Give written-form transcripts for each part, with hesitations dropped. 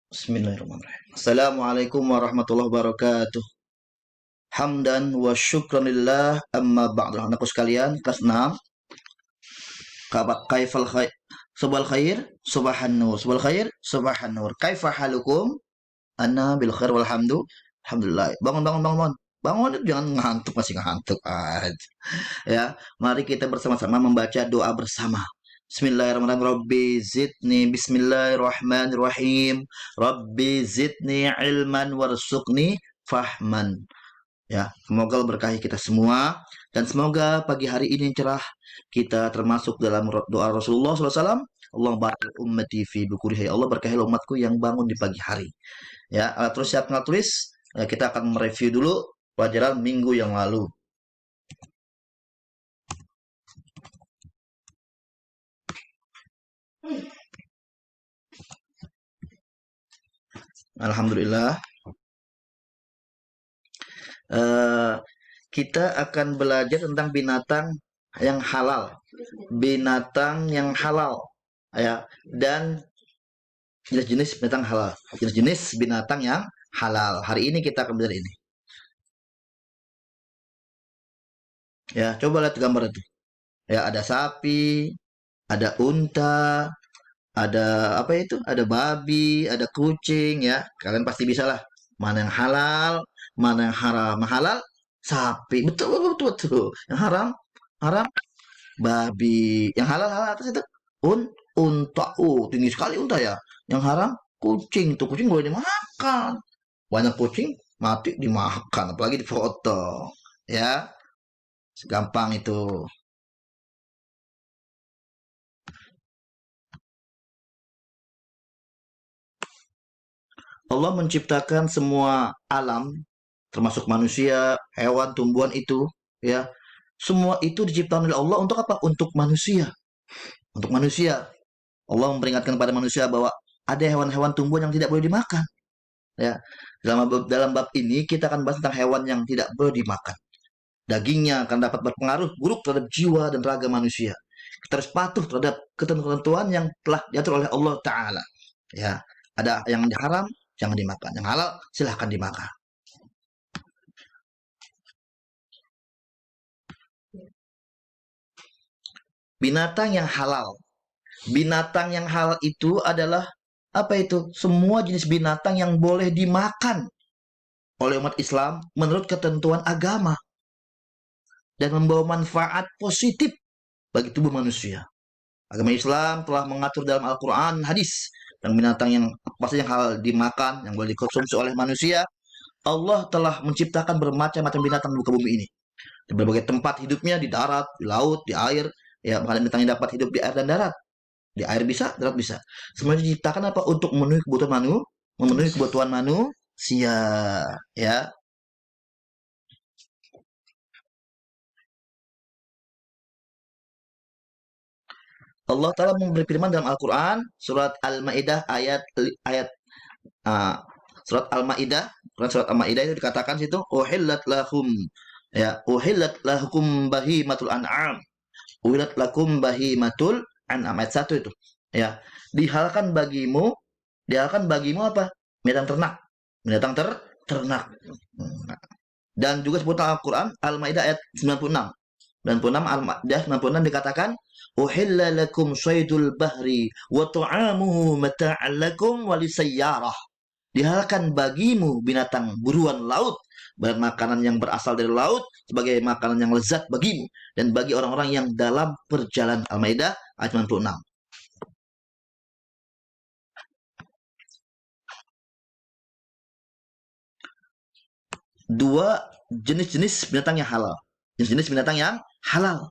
Bismillahirrahmanirrahim. Assalamualaikum warahmatullahi wabarakatuh. Hamdan wa syukranillah amma ba'du. Anakku sekalian, kelas 6. Kaifal khair? Subhal khair, subhan nur. Subhal khair, subhan nur. Kaifa halukum? Anna bil khair walhamdu. Alhamdulillah. Bangun, bangun, bangun, bangun. Bangun, jangan ngantuk, masih ngantuk aja. Ya, mari kita bersama-sama membaca doa bersama. Bismillahirrahmanirrahim. Bismillahirrahmanirrahim. Rabbi zidni ilman warzuqni fahman. Ya, semoga berkahi kita semua dan semoga pagi hari ini cerah. Kita termasuk dalam doa Rasulullah SAW. Allah barik ummati fi bukurihi. Allah berkahi umatku yang bangun di pagi hari. Ya, terus siapkan tulis. Ya, kita akan mereview dulu pelajaran minggu yang lalu. Alhamdulillah. Kita akan belajar tentang binatang yang halal, binatang yang halal, ya, dan jenis-jenis binatang halal, jenis-jenis binatang yang halal. Hari ini kita akan belajar ini. Ya, coba lihat gambar itu. Ya, ada sapi, ada unta, ada apa itu? Ada babi, ada kucing, ya. Kalian pasti bisa lah. Mana yang halal, mana yang haram. Yang halal, sapi. Betul, betul, betul, betul. Yang haram, haram, babi. Yang halal, halal atas itu. Unta. Tinggi sekali unta ya. Yang haram, kucing. Tuh kucing boleh dimakan. Banyak kucing mati dimakan, apalagi difoto. Ya, segampang itu. Allah menciptakan semua alam, termasuk manusia, hewan, tumbuhan itu, ya. Semua itu diciptakan oleh Allah untuk apa? Untuk manusia. Untuk manusia. Allah memperingatkan kepada manusia bahwa ada hewan-hewan tumbuhan yang tidak boleh dimakan. Ya, dalam bab ini kita akan bahas tentang hewan yang tidak boleh dimakan. Dagingnya akan dapat berpengaruh buruk terhadap jiwa dan raga manusia. Kita harus patuh terhadap ketentuan yang telah diatur oleh Allah Ta'ala. Ya, ada yang haram, jangan dimakan. Yang halal, silahkan dimakan. Binatang yang halal. Binatang yang halal itu adalah apa itu? Semua jenis binatang yang boleh dimakan oleh umat Islam menurut ketentuan agama dan membawa manfaat positif bagi tubuh manusia. Agama Islam telah mengatur dalam Al-Quran hadis dan binatang yang pasti yang halal dimakan, yang boleh dikonsumsi oleh manusia. Allah telah menciptakan bermacam-macam binatang di muka bumi ini. Di berbagai tempat hidupnya, di darat, di laut, di air. Ya, makanya binatang yang dapat hidup di air dan darat. Di air bisa, darat bisa. Semuanya diciptakan apa? Untuk memenuhi kebutuhan manusia. Ya, Allah Ta'ala memberi firman dalam Al-Quran surat Al-Ma'idah ayat ah, surat Al-Ma'idah, surat Al-Ma'idah itu dikatakan situ uhillat lahum, ya, uhillat lahukum bahimatul an'am, uhillat lakum bahimatul an'am, ayat 1 itu, ya, dihalalkan bagimu, apa? Binatang ternak, binatang ternak. Dan juga sebut Al-Quran Al-Maidah ayat 96. 96 Al-Maidah 96 dikatakan uhilla lakum syaidul bahri wa ta'amuhu mata'an lakum walisayyarah. Dihalalkan bagimu binatang buruan laut, baik makanan yang berasal dari laut sebagai makanan yang lezat bagimu dan bagi orang-orang yang dalam perjalanan. Al-Maidah ayat 96. Dua jenis-jenis binatang yang halal. Jenis-jenis binatang yang halal.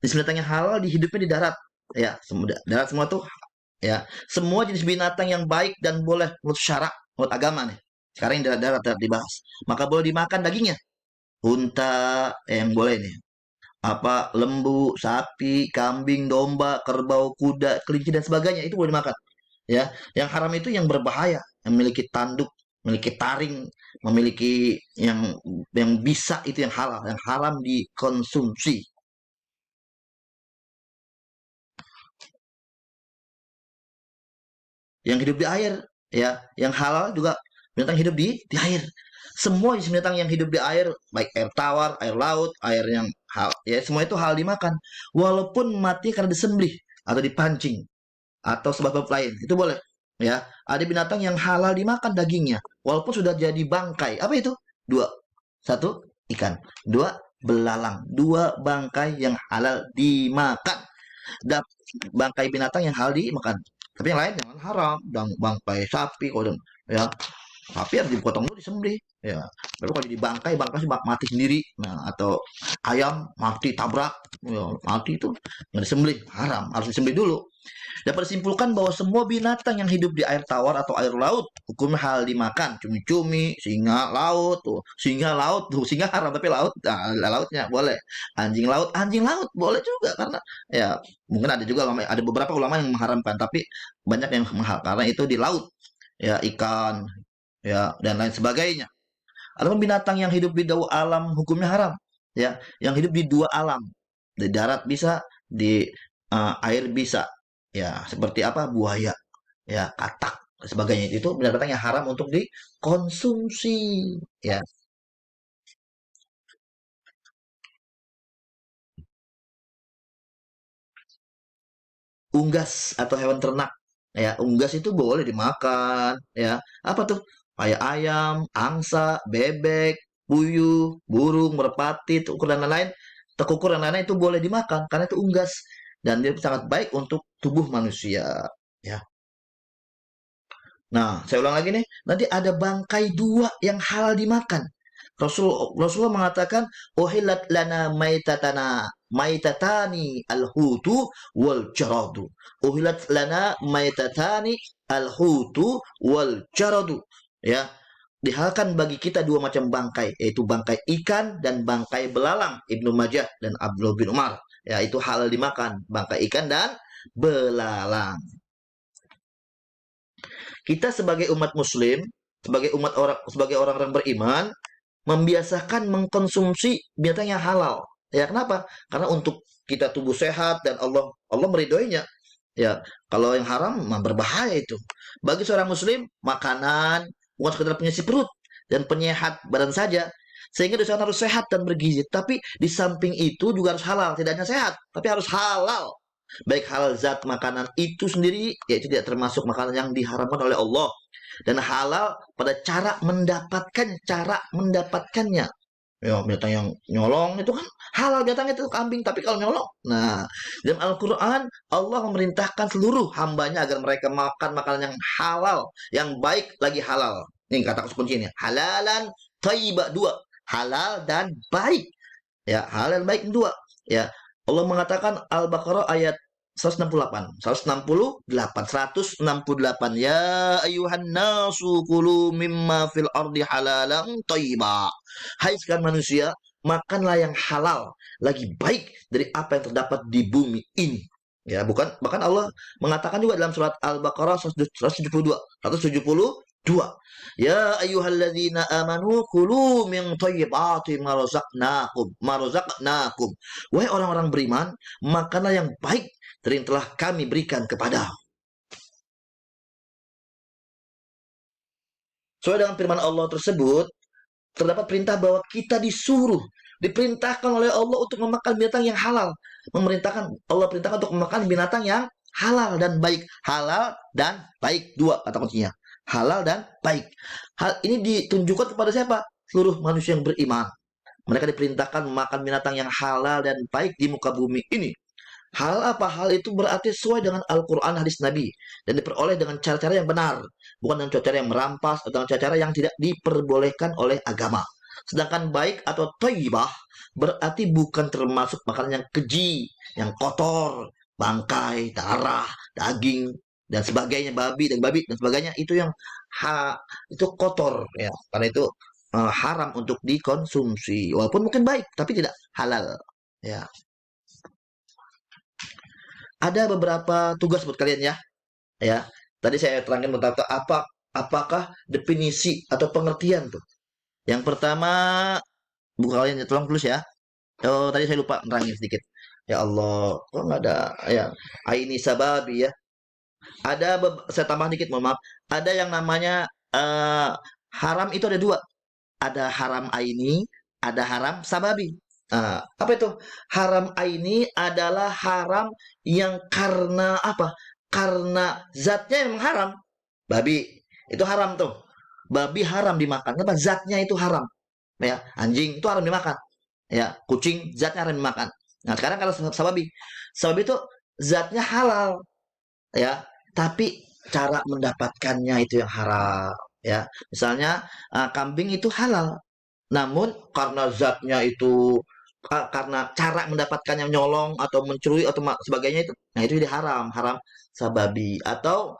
Jenis binatang yang halal di hidupnya di darat. Ya, darat semua tuh, ya. Semua jenis binatang yang baik dan boleh menurut syarak, menurut agama nih. Sekarang yang darat-darat dibahas. Maka boleh dimakan dagingnya. Unta yang boleh nih. Apa lembu, sapi, kambing, domba, kerbau, kuda, kelinci dan sebagainya itu boleh dimakan. Ya, yang haram itu yang berbahaya, yang memiliki tanduk, memiliki taring, memiliki yang bisa itu yang halal, yang haram dikonsumsi. Yang hidup di air, ya. Yang halal juga binatang hidup di air. Semua jenis binatang yang hidup di air, baik air tawar, air laut, air yang hal, ya semua itu halal dimakan. Walaupun mati karena disembelih atau dipancing atau sebab-sebab lain, itu boleh. Ya, ada binatang yang halal dimakan dagingnya, walaupun sudah jadi bangkai. Apa itu? Dua. Satu, ikan. Dua, belalang. Dua bangkai yang halal dimakan. Dan bangkai binatang yang halal dimakan. Tapi yang lain jangan haram. Dan bangkai sapi, kodam, ya sapi harus dipotong dulu disembelih, ya. Tapi kalau dibangkai, bangkai sih mati sendiri. Nah, atau ayam mati tabrak, ya, mati itu nggak disembelih, haram, harus disembelih dulu. Dapat disimpulkan bahwa semua binatang yang hidup di air tawar atau air laut hukumnya halal dimakan. Cumi-cumi, singa laut tuh, singa haram tapi laut, nah, lautnya boleh. Anjing laut boleh juga karena ya mungkin ada juga ada beberapa ulama yang mengharamkan, tapi banyak yang mahal karena itu di laut, ya ikan, ya dan lain sebagainya. Adapun binatang yang hidup di dua alam hukumnya haram, ya, yang hidup di dua alam, di darat bisa, di air bisa, ya seperti apa buaya, ya katak dan sebagainya, itu binatang yang haram untuk dikonsumsi, ya. Unggas atau hewan ternak, ya unggas itu boleh dimakan, ya apa tuh, kayak ayam, angsa, bebek, puyuh, burung, merpati, tukur dan lain-lain, tekukur dan lain-lain itu boleh dimakan karena itu unggas dan dia sangat baik untuk tubuh manusia, ya. Nah, saya ulang lagi nih, nanti ada bangkai dua yang halal dimakan. Rasulullah mengatakan, "Uhillat lana maitatani al-hutu wal jaradu." Uhillat lana maitatani al-hutu wal jaradu. Ya, dihalalkan bagi kita dua macam bangkai, yaitu bangkai ikan dan bangkai belalang. Ibnu Majah dan Abdullah bin Umar. Ya, itu halal dimakan, bangkai ikan dan belalang. Kita sebagai umat muslim, sebagai orang-orang beriman, membiasakan mengkonsumsi binatang yang halal. Ya, kenapa? Karena untuk kita tubuh sehat dan Allah meridhoinya. Ya, kalau yang haram mah berbahaya itu. Bagi seorang muslim, makanan bukan sekedar pengisi perut dan penyehat badan saja. Sehingga dosa harus sehat dan bergizi. Tapi di samping itu juga harus halal. Tidak hanya sehat, tapi harus halal. Baik halal zat makanan itu sendiri, yaitu tidak termasuk makanan yang diharamkan oleh Allah. Dan halal pada cara mendapatkannya. Ya, binatang yang nyolong itu kan halal, binatang itu kambing, tapi kalau nyolong. Nah, dalam Al-Quran, Allah memerintahkan seluruh hambanya agar mereka makan makanan yang halal, yang baik lagi halal. Ini kata kuncinya, halalan thayyiba, dua. Halal dan baik. Ya, halal dan baik dua. Ya, Allah mengatakan Al-Baqarah ayat 168, 168, 168. Ya ayuhan nasu kulu mimma fil ardi halalan thayyiba. Hai sekalian manusia, makanlah yang halal, lagi baik dari apa yang terdapat di bumi ini. Ya, bukan, bahkan Allah mengatakan juga dalam surat Al-Baqarah 172, 172. Ya ayyuhalladzina amanu kulu min thayyibati ma razaqnakum. Wahai orang-orang beriman, makanlah yang baik dari yang telah kami berikan kepada. Sesuai dengan firman Allah tersebut, terdapat perintah bahwa kita diperintahkan oleh Allah untuk memakan binatang yang halal. Allah perintahkan untuk memakan binatang yang halal dan baik. Halal dan baik, dua kata kuncinya. Halal dan baik. Hal ini ditunjukkan kepada siapa? Seluruh manusia yang beriman. Mereka diperintahkan memakan binatang yang halal dan baik di muka bumi ini. Hal apa? Hal itu berarti sesuai dengan Al-Quran, hadis Nabi, dan diperoleh dengan cara-cara yang benar, bukan dengan cara-cara yang merampas atau dengan cara-cara yang tidak diperbolehkan oleh agama. Sedangkan baik atau thayyibah berarti bukan termasuk makanan yang keji, yang kotor, bangkai, darah, daging dan sebagainya, babi dan sebagainya, itu yang itu kotor, ya. Karena itu haram untuk dikonsumsi. Walaupun mungkin baik tapi tidak halal, ya. Ada beberapa tugas buat kalian, ya. Ya. Tadi saya terangkan tentang apakah definisi atau pengertian tuh. Yang pertama, buku kalian ya, tolong tulis ya. Oh, tadi saya lupa nerangin sedikit. Ya Allah, kok nggak ada ya. Aini sababi, ya. Saya tambah dikit, mohon maaf. Ada yang namanya haram itu ada dua. Ada haram aini, ada haram sababi. Apa itu? Haram aini adalah haram yang karena apa? Karena zatnya memang haram. Babi itu haram tuh. Babi haram dimakan. Kenapa? Zatnya itu haram. Ya, anjing itu haram dimakan. Ya, kucing zatnya haram dimakan. Nah, sekarang kalau sababi, sababi itu zatnya halal, ya, tapi cara mendapatkannya itu yang haram, ya. Misalnya kambing itu halal, namun karena zatnya itu karena cara mendapatkannya nyolong atau mencuri atau sebagainya itu, nah itu jadi haram, haram sababi. Atau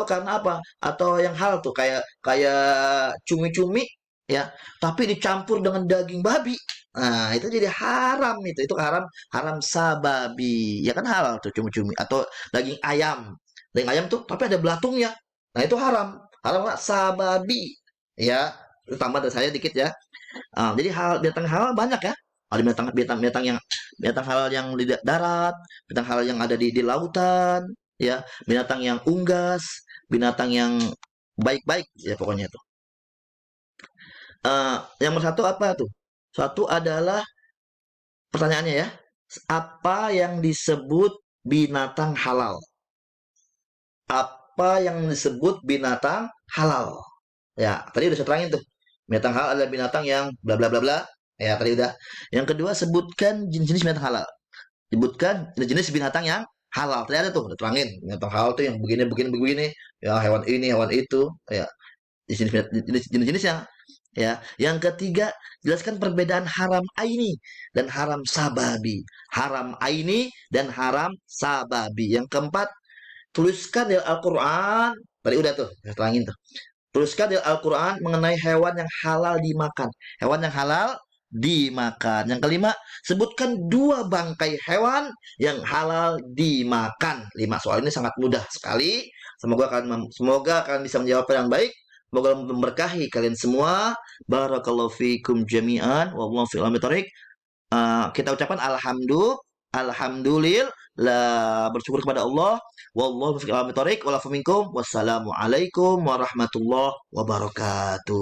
karena apa? Atau yang halal tuh kayak kayak cumi-cumi, ya, tapi dicampur dengan daging babi. Nah, itu jadi haram itu haram, haram sababi. Ya kan halal tuh cumi-cumi atau daging ayam. Daging ayam tuh tapi ada belatungnya. Nah, itu haram, haram nggak? Sababi. Ya, itu tambah dari saya dikit ya. Jadi binatang halal banyak ya. Ada binatang binatang binatang yang binatang halal yang di darat, binatang halal yang ada di lautan, ya, binatang yang unggas, binatang yang baik-baik, ya pokoknya itu. Yang nomor satu apa tuh? Satu adalah pertanyaannya ya, apa yang disebut binatang halal? Apa yang disebut binatang halal? Ya, tadi udah saya terangin tuh. Binatang halal adalah binatang yang bla bla bla bla. Ya, tadi udah. Yang kedua, sebutkan jenis-jenis binatang halal. Sebutkan jenis binatang yang halal. Tadi ada tuh, udah terangin. Binatang halal tuh yang begini, begini, begini. Ya, hewan ini, hewan itu. Ya, jenis-jenisnya. Ya, yang ketiga, jelaskan perbedaan haram aini dan haram sababi. Haram aini dan haram sababi. Yang keempat, tuliskan di Al-Quran. Tadi udah tuh, saya terangin tuh. Tuliskan di Al-Quran mengenai hewan yang halal dimakan. Hewan yang halal dimakan. Yang kelima, sebutkan dua bangkai hewan yang halal dimakan. 5 soal ini sangat mudah sekali. Semoga kalian bisa menjawab dengan baik. Semoga memberkahi kalian semua. Barakallahu fikum jami'an. Wallahu fi'l amitarik. Kita ucapkan alhamdulillah, bersyukur kepada Allah. Wallahu muwaffiq ila aqwamit thoriq. Walafu minkum. Wassalamualaikum warahmatullahi wabarakatuh.